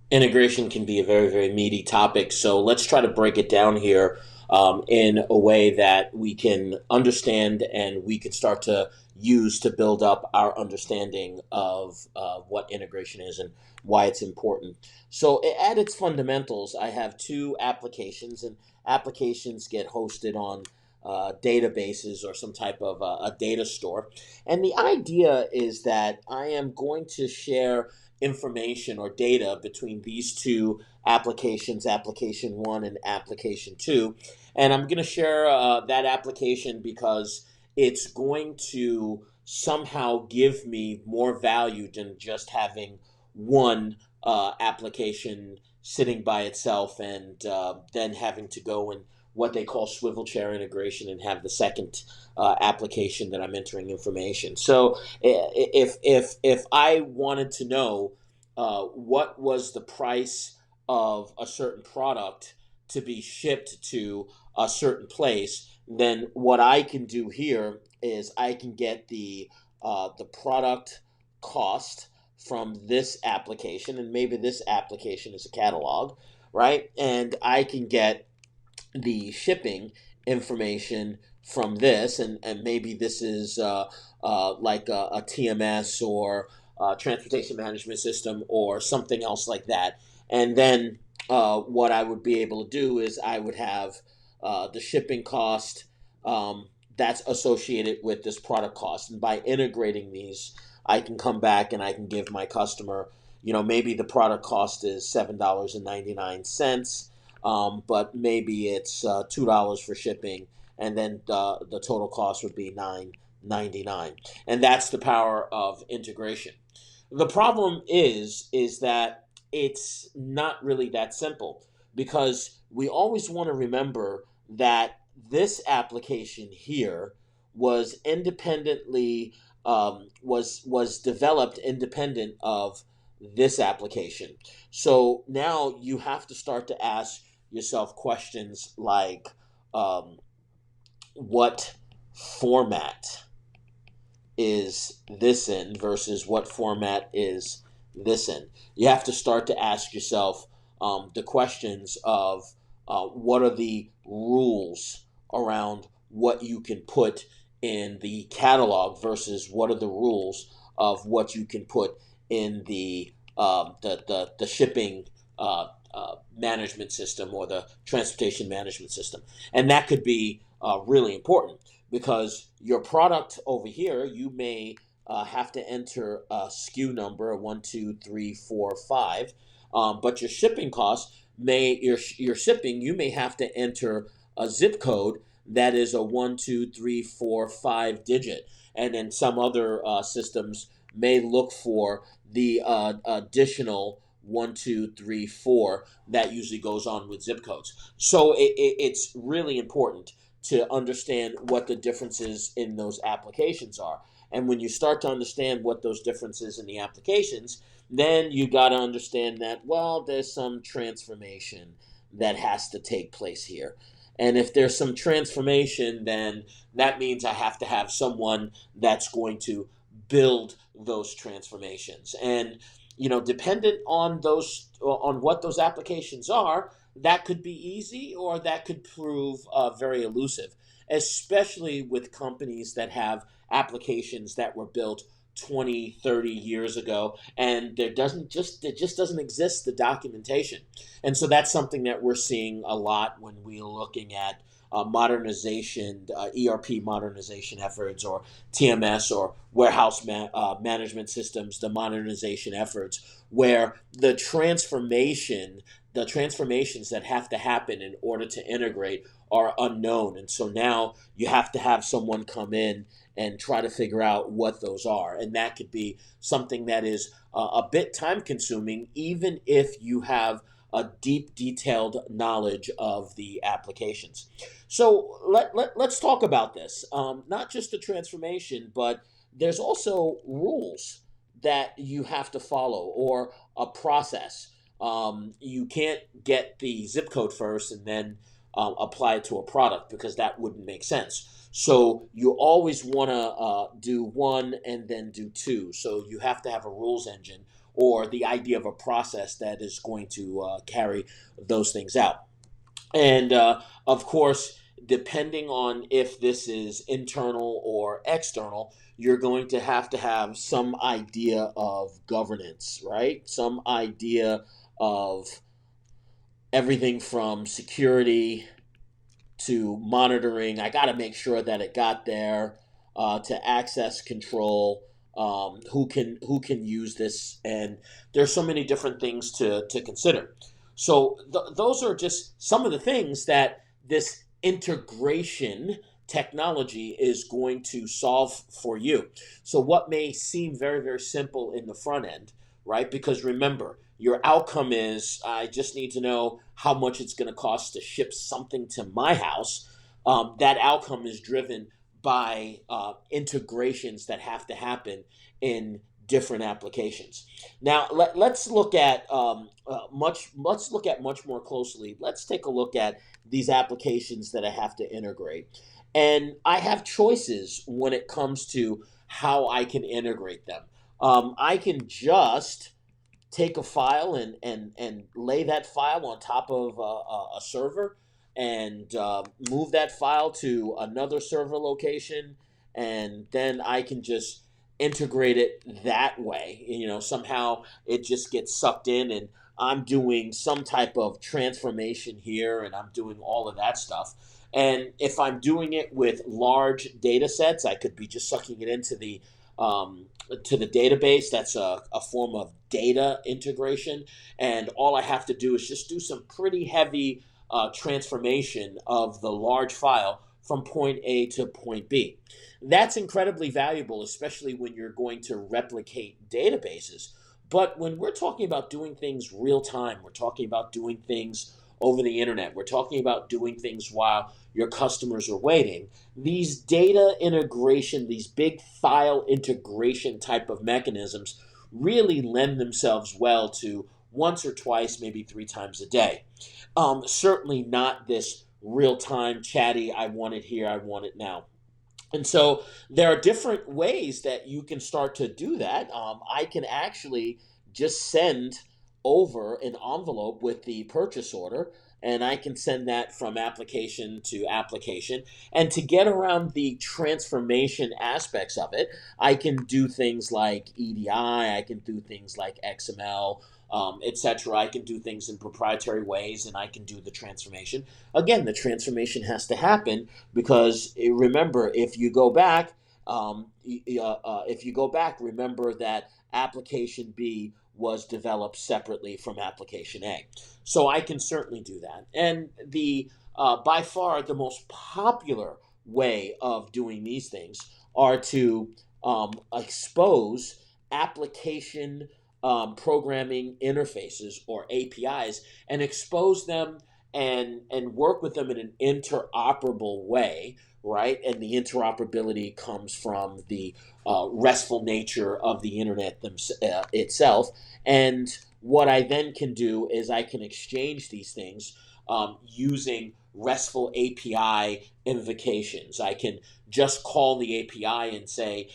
Integration can be a very, very meaty topic. So let's try to break it down here in a way that we can understand and we can start to use to build up our understanding of what integration is and why it's important. So, at its fundamentals, I have two applications, and applications get hosted on databases or some type of a data store. And the idea is that I am going to share information or data between these two applications, application one and application two. And I'm going to share that application because it's going to somehow give me more value than just having one application sitting by itself and then having to go and what they call swivel chair integration and have the second application that I'm entering information. So if I wanted to know what was the price of a certain product to be shipped to a certain place, then what I can do here is I can get the product cost from this application, and maybe this application is a catalog, right? And I can get the shipping information from this, and maybe this is like a TMS or transportation management system or something else like that. And then what I would be able to do is I would have the shipping cost that's associated with this product cost. And by integrating these, I can come back and I can give my customer, maybe the product cost is $7.99, but maybe it's $2 for shipping, and then the total cost would be $9.99. And that's the power of integration. The problem is that it's not really that simple because we always want to remember that this application here was independently was developed independent of this application. So now you have to start to ask yourself questions like what format is this in versus what format is this in. You have to start to ask yourself the questions of what are the rules around what you can put in the catalog versus what are the rules of what you can put in the shipping management system or the transportation management system. And that could be really important because your product over here, you may have to enter a SKU number, 1, 2, 3, 4, 5, but your shipping costs your shipping, you may have to enter a zip code that is a 1, 2, 3, 4, 5 digit, and then some other systems may look for the additional 1, 2, 3, 4 that usually goes on with zip codes. So it's really important to understand what the differences in those applications are. And when you start to understand what those differences in the applications, then you got to understand that, well, there's some transformation that has to take place here. And if there's some transformation, then that means I have to have someone that's going to build those transformations. And dependent on what those applications are, that could be easy or that could prove very elusive, especially with companies that have applications that were built 20, 30 years ago, and there just doesn't exist the documentation. And so that's something that we're seeing a lot when we're looking at modernization, ERP modernization efforts, or TMS, or warehouse management systems, the modernization efforts, where the transformations that have to happen in order to integrate are unknown. And so now you have to have someone come in and try to figure out what those are. And that could be something that is a bit time consuming, even if you have a deep, detailed knowledge of the applications. So let's talk about this. Not just the transformation, but there's also rules that you have to follow or a process. You can't get the zip code first and then apply it to a product because that wouldn't make sense. So you always want to do one and then do two. So you have to have a rules engine or the idea of a process that is going to carry those things out. And of course, depending on if this is internal or external, you're going to have some idea of governance, right? Some idea of everything from security to monitoring. I got to make sure that it got there, to access control. Who can use this, and there's so many different things to consider. So those are just some of the things that this integration technology is going to solve for you. So what may seem very, very simple in the front end, right? Because remember, your outcome is I just need to know how much it's going to cost to ship something to my house. That outcome is driven by integrations that have to happen in different applications. Now let's look at Let's look at much more closely. Let's take a look at these applications that I have to integrate, and I have choices when it comes to how I can integrate them. I can just take a file and lay that file on top of a server and move that file to another server location, and then I can just integrate it that way. Somehow it just gets sucked in, and I'm doing some type of transformation here, and I'm doing all of that stuff. And if I'm doing it with large data sets, I could be just sucking it um, to the database. That's a form of data integration. And all I have to do is just do some pretty heavy transformation of the large file from point A to point B. That's incredibly valuable, especially when you're going to replicate databases. But when we're talking about doing things real time, we're talking about doing things over the internet, we're talking about doing things while your customers are waiting. These data integration, these big file integration type of mechanisms really lend themselves well to once or twice, maybe three times a day. Certainly not this real time chatty, I want it here, I want it now. And so there are different ways that you can start to do that. I can actually just send over an envelope with the purchase order, and I can send that from application to application. And to get around the transformation aspects of it, I can do things like EDI, I can do things like XML, etc. I can do things in proprietary ways, and I can do the transformation. Again, the transformation has to happen because remember, if you go back, remember that application B was developed separately from application A. So I can certainly do that. And the by far the most popular way of doing these things are to expose application programming interfaces or APIs and expose them and work with them in an interoperable way, right? And the interoperability comes from the RESTful nature of the internet itself. And what I then can do is I can exchange these things using RESTful API invocations. I can just call the API and say,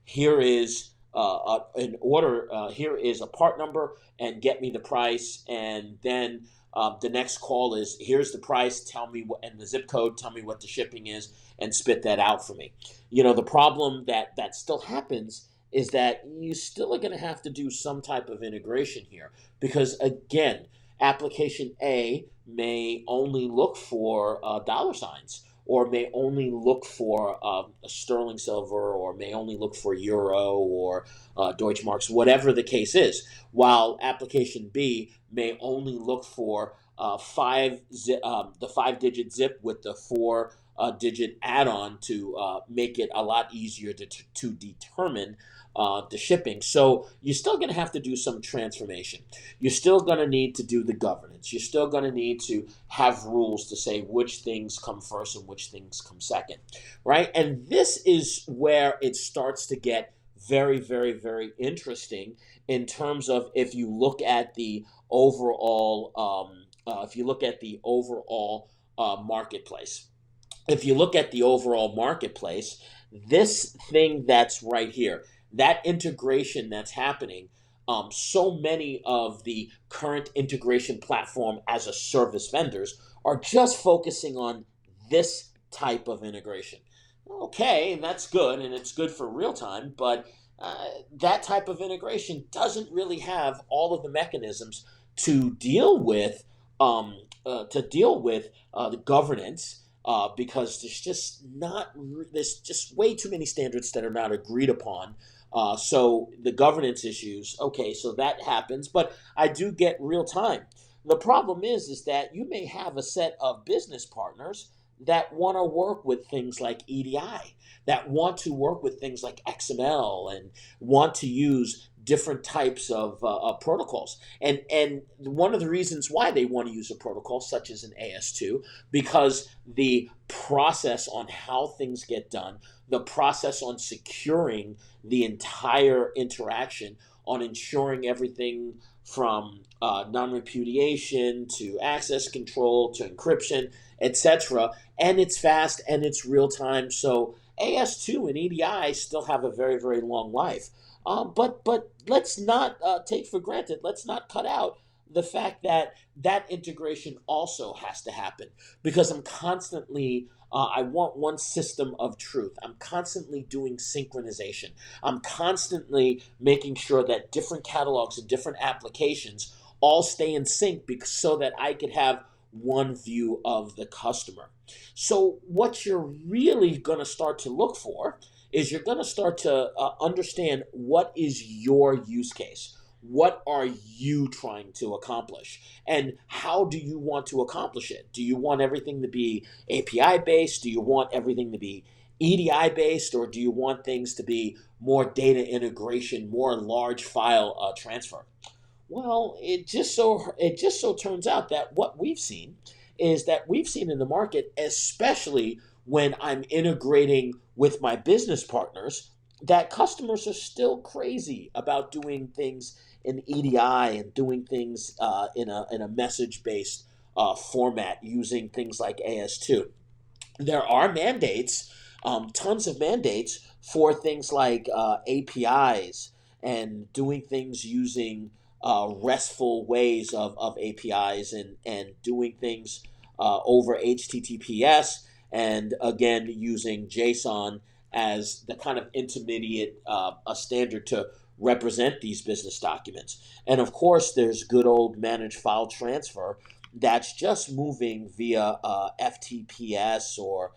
here is an order, here is a part number, and get me the price. And then the next call is, here's the price, tell me what, and the zip code, tell me what the shipping is, and spit that out for me. The problem that still happens is that you still are going to have to do some type of integration here because, again, application A may only look for dollar signs, or may only look for sterling silver, or may only look for euro or Deutschmarks, whatever the case is, while application B may only look for the 5-digit zip with the four digit add-on to make it a lot easier to determine the shipping. So you're still going to have to do some transformation. You're still going to need to do the governance. You're still going to need to have rules to say which things come first and which things come second, right? And this is where it starts to get very, very, very interesting in terms of if you look at the overall, marketplace. If you look at the overall marketplace, this thing that's right here, that integration that's happening, so many of the current integration platform as a service vendors are just focusing on this type of integration. Okay, and that's good, and it's good for real time, but that type of integration doesn't really have all of the mechanisms to deal with the governance, because there's just way too many standards that are not agreed upon. So the governance issues, okay, so that happens, but I do get real time. The problem is that you may have a set of business partners that want to work with things like EDI, that want to work with things like XML, and want to use different types of protocols. And one of the reasons why they want to use a protocol such as an AS2, because the process on how things get done, the process on securing the entire interaction, on ensuring everything from non-repudiation to access control to encryption, etc. And it's fast and it's real time. So AS2 and EDI still have a very, very long life. But let's not take for granted. Let's not cut out the fact that that integration also has to happen, because I'm constantly. I want one system of truth. I'm constantly doing synchronization. I'm constantly making sure that different catalogs and different applications all stay in sync, so that I could have one view of the customer. So what you're really going to start to look for is you're going to start to understand what is your use case. What are you trying to accomplish? And how do you want to accomplish it? Do you want everything to be API based? Do you want everything to be EDI based? Or do you want things to be more data integration, more large file transfer? Well, it just so turns out that what we've seen is that we've seen in the market, especially when I'm integrating with my business partners, that customers are still crazy about doing things in EDI and doing things in a message based format using things like AS2. There are mandates, tons of mandates for things like APIs and doing things using RESTful ways of APIs, and doing things over HTTPS, and again using JSON as the kind of intermediate a standard to represent these business documents. And of course, there's good old managed file transfer that's just moving via FTPS, or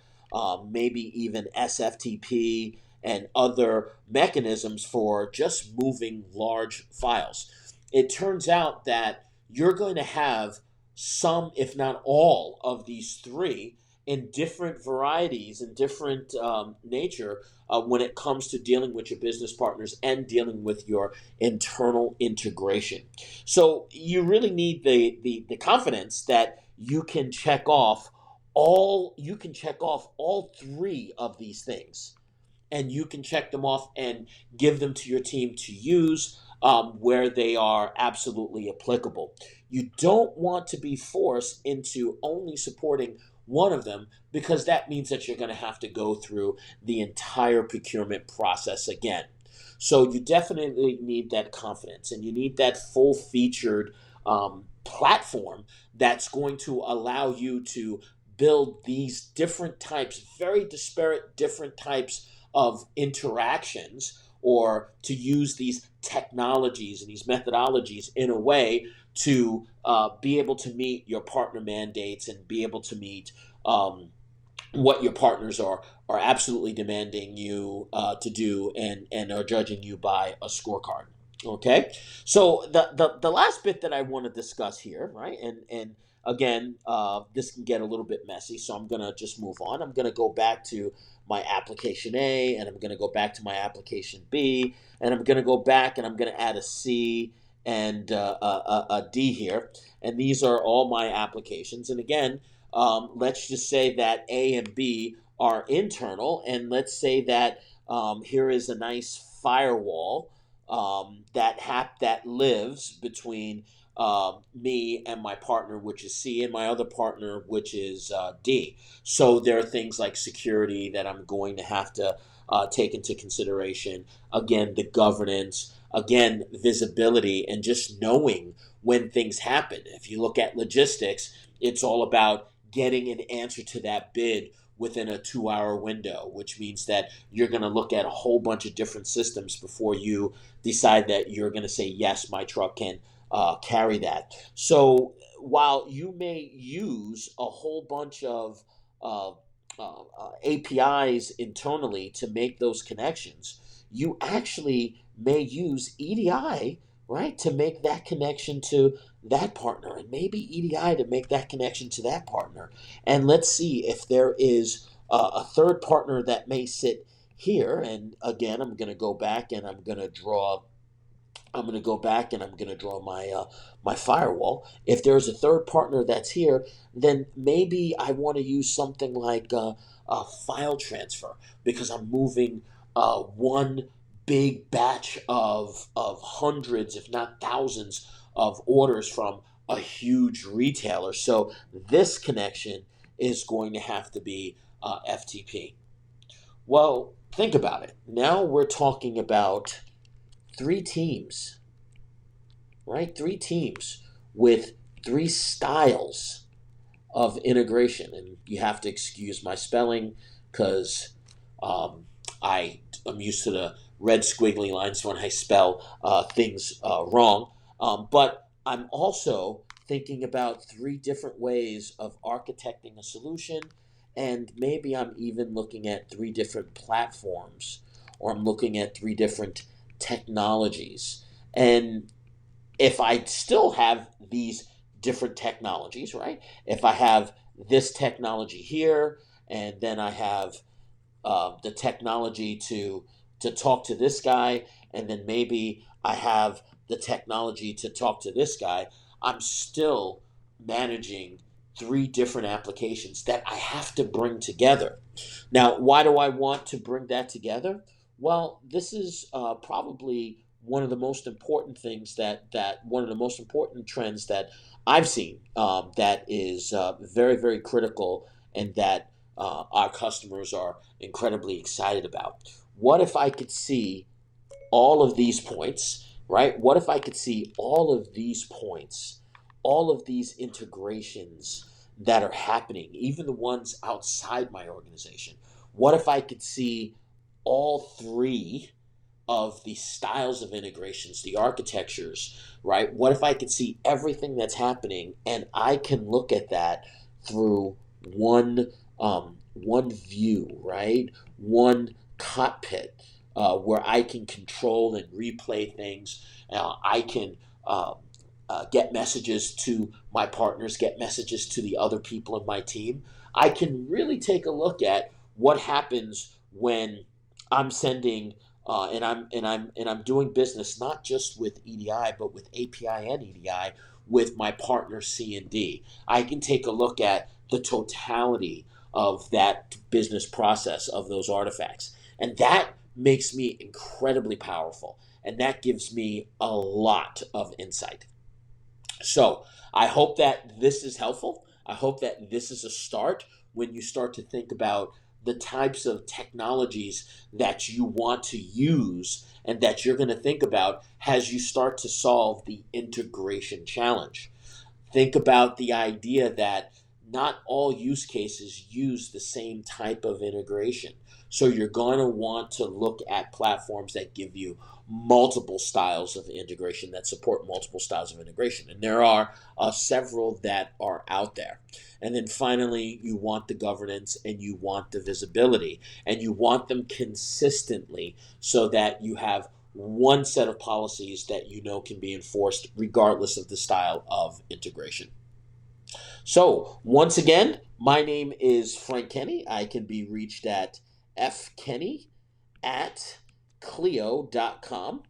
maybe even SFTP, and other mechanisms for just moving large files. It turns out that you're going to have some, if not all, of these three in different varieties and different nature when it comes to dealing with your business partners and dealing with your internal integration. So you really need the confidence that you can check off all three of these things, and you can check them off and give them to your team to use where they are absolutely applicable. You don't want to be forced into only supporting one of them, because that means that you're going to have to go through the entire procurement process again. So you definitely need that confidence, and you need that full featured platform that's going to allow you to build these different types, very disparate different types of interactions, or to use these technologies and these methodologies in a way to be able to meet your partner mandates, and be able to meet what your partners are absolutely demanding you to do, and are judging you by a scorecard. Okay, so the last bit that I want to discuss here, right, and again, this can get a little bit messy, so I'm going to just move on. I'm going to go back to my application A, and I'm going to go back to my application B, and I'm going to go back and I'm going to add a C and a D here. And these are all my applications. And again, let's just say that A and B are internal, and let's say that here is a nice firewall that lives between me and my partner, which is C, and my other partner, which is D. So there are things like security that I'm going to have to take into consideration. Again, the governance, again, visibility, and just knowing when things happen. If you look at logistics, it's all about getting an answer to that bid within a 2 hour window, which means that you're going to look at a whole bunch of different systems before you decide that you're going to say, yes, my truck can carry that. So while you may use a whole bunch of uh, APIs internally to make those connections, you actually may use EDI, right, to make that connection to that partner, and maybe EDI to make that connection to that partner. And let's see if there is a third partner that may sit here. And again, I'm going to go back and I'm going to draw. I'm going to go back and I'm going to draw my firewall. If there's a third partner that's here, then maybe I want to use something like a file transfer, because I'm moving one big batch of hundreds, if not thousands, of orders from a huge retailer. So this connection is going to have to be FTP. Well, think about it. Now we're talking about three teams, right? Three teams with three styles of integration. And you have to excuse my spelling because I am used to the red squiggly lines when I spell things wrong. But I'm also thinking about three different ways of architecting a solution. And maybe I'm even looking at three different platforms, or I'm looking at three different technologies. And if I still have these different technologies, right? If I have this technology here, and then I have the technology to talk to this guy, and then maybe I have the technology to talk to this guy, I'm still managing three different applications that I have to bring together. Now, why do I want to bring that together? Well, this is probably one of the most important things that one of the most important trends that I've seen, that is very, very critical, and that our customers are incredibly excited about. What if I could see all of these points, right? What if I could see all of these points, all of these integrations that are happening, even the ones outside my organization? What if I could see all three of the styles of integrations, the architectures, right? What if I could see everything that's happening and I can look at that through one view, right? One cockpit, where I can control and replay things. I can get messages to my partners, get messages to the other people in my team. I can really take a look at what happens when I'm sending and I'm doing business not just with EDI but with API and EDI with my partner C and D. I can take a look at the totality of that business process of those artifacts, and that makes me incredibly powerful, and that gives me a lot of insight. So I hope that this is helpful. I hope that this is a start when you start to think about the types of technologies that you want to use and that you're going to think about as you start to solve the integration challenge. Think about the idea that not all use cases use the same type of integration. So you're going to want to look at platforms that give you multiple styles of integration, that support multiple styles of integration. And there are several that are out there. And then finally, you want the governance and you want the visibility, and you want them consistently so that you have one set of policies that you know can be enforced regardless of the style of integration. So, once again, my name is Frank Kenney. I can be reached at fkenny at Cleo.com.